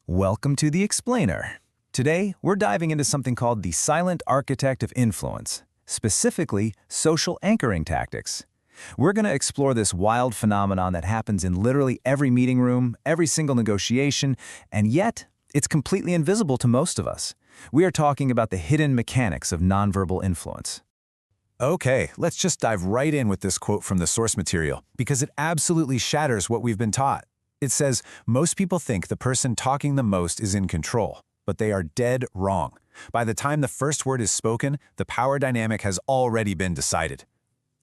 Welcome to The Explainer. Today, we're diving into something called the silent architect of influence, specifically social anchoring tactics. We're going to explore this wild phenomenon that happens in literally every meeting room, every single negotiation, and yet it's completely invisible to most of us. We are talking about the hidden mechanics of nonverbal influence. Okay, let's just dive right in with this quote from the source material, because it absolutely shatters what we've been taught. It says, most people think the person talking the most is in control, but they are dead wrong. By the time the first word is spoken, the power dynamic has already been decided.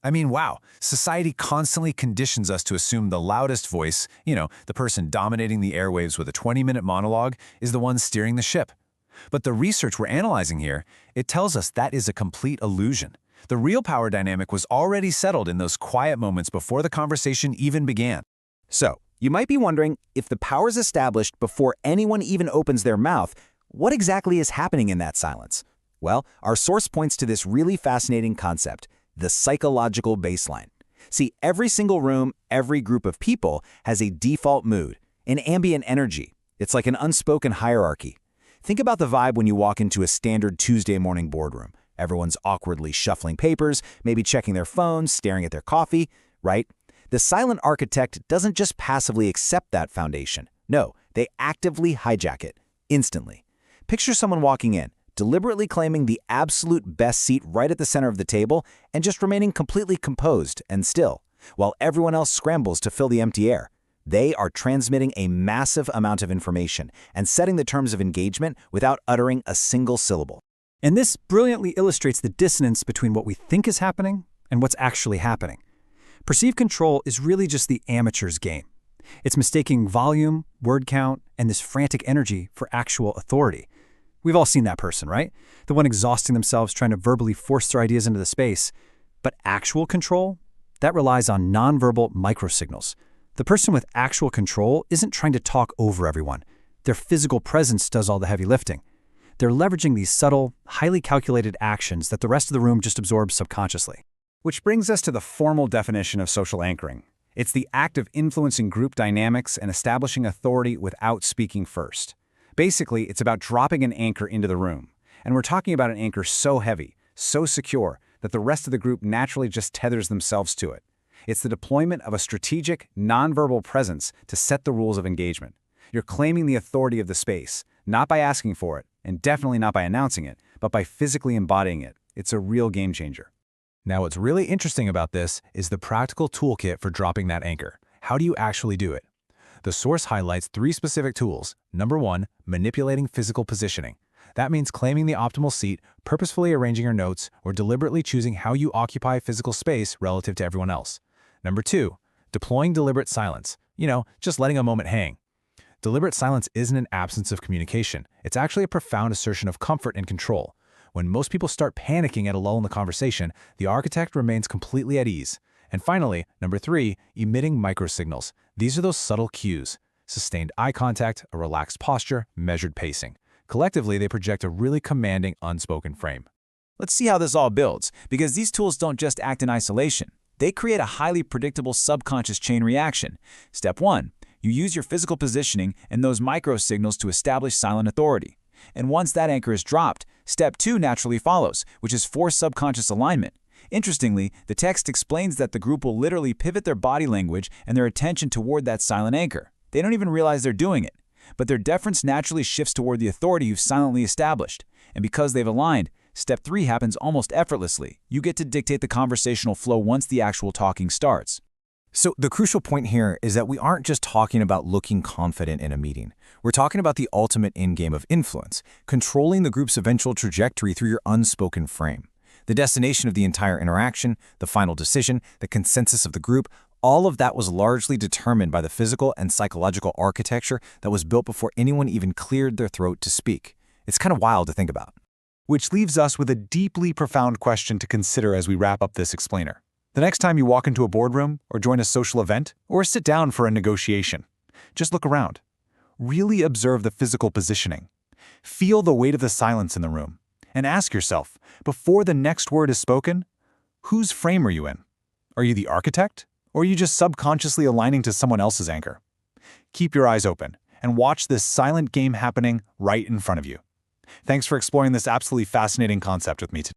I mean, wow, society constantly conditions us to assume the loudest voice, the person dominating the airwaves with a 20-minute monologue, is the one steering the ship. But the research we're analyzing here, it tells us that is a complete illusion. The real power dynamic was already settled in those quiet moments before the conversation even began. So, you might be wondering, if the power is established before anyone even opens their mouth, what exactly is happening in that silence? Well, our source points to this really fascinating concept, the psychological baseline. See, every single room, every group of people has a default mood, an ambient energy. It's like an unspoken hierarchy. Think about the vibe when you walk into a standard Tuesday morning boardroom. Everyone's awkwardly shuffling papers, maybe checking their phones, staring at their coffee, right? The silent architect doesn't just passively accept that foundation. No, they actively hijack it, instantly. Picture someone walking in, deliberately claiming the absolute best seat right at the center of the table and just remaining completely composed and still, while everyone else scrambles to fill the empty air. They are transmitting a massive amount of information and setting the terms of engagement without uttering a single syllable. And this brilliantly illustrates the dissonance between what we think is happening and what's actually happening. Perceived control is really just the amateur's game. It's mistaking volume, word count, and this frantic energy for actual authority. We've all seen that person, right? The one exhausting themselves trying to verbally force their ideas into the space. But actual control? That relies on nonverbal microsignals. The person with actual control isn't trying to talk over everyone. Their physical presence does all the heavy lifting. They're leveraging these subtle, highly calculated actions that the rest of the room just absorbs subconsciously. Which brings us to the formal definition of social anchoring. It's the act of influencing group dynamics and establishing authority without speaking first. Basically, it's about dropping an anchor into the room. And we're talking about an anchor so heavy, so secure, that the rest of the group naturally just tethers themselves to it. It's the deployment of a strategic, nonverbal presence to set the rules of engagement. You're claiming the authority of the space, not by asking for it, and definitely not by announcing it, but by physically embodying it. It's a real game changer. Now, what's really interesting about this is the practical toolkit for dropping that anchor. How do you actually do it? The source highlights 3 specific tools. Number 1, manipulating physical positioning. That means claiming the optimal seat, purposefully arranging your notes, or deliberately choosing how you occupy physical space relative to everyone else. Number 2, deploying deliberate silence. Just letting a moment hang. Deliberate silence isn't an absence of communication. It's actually a profound assertion of comfort and control. When most people start panicking at a lull in the conversation, the architect remains completely at ease. And finally, number 3, emitting microsignals. These are those subtle cues. Sustained eye contact, a relaxed posture, measured pacing. Collectively, they project a really commanding, unspoken frame. Let's see how this all builds, because these tools don't just act in isolation. They create a highly predictable subconscious chain reaction. Step 1, you use your physical positioning and those microsignals to establish silent authority. And once that anchor is dropped, step 2 naturally follows, which is forced subconscious alignment. Interestingly, the text explains that the group will literally pivot their body language and their attention toward that silent anchor. They don't even realize they're doing it. But their deference naturally shifts toward the authority you've silently established. And because they've aligned, step 3 happens almost effortlessly. You get to dictate the conversational flow once the actual talking starts. So the crucial point here is that we aren't just talking about looking confident in a meeting. We're talking about the ultimate endgame of influence, controlling the group's eventual trajectory through your unspoken frame. The destination of the entire interaction, the final decision, the consensus of the group, all of that was largely determined by the physical and psychological architecture that was built before anyone even cleared their throat to speak. It's kind of wild to think about. Which leaves us with a deeply profound question to consider as we wrap up this explainer. The next time you walk into a boardroom, or join a social event, or sit down for a negotiation, just look around. Really observe the physical positioning. Feel the weight of the silence in the room. And ask yourself, before the next word is spoken, whose frame are you in? Are you the architect? Or are you just subconsciously aligning to someone else's anchor? Keep your eyes open, and watch this silent game happening right in front of you. Thanks for exploring this absolutely fascinating concept with me today.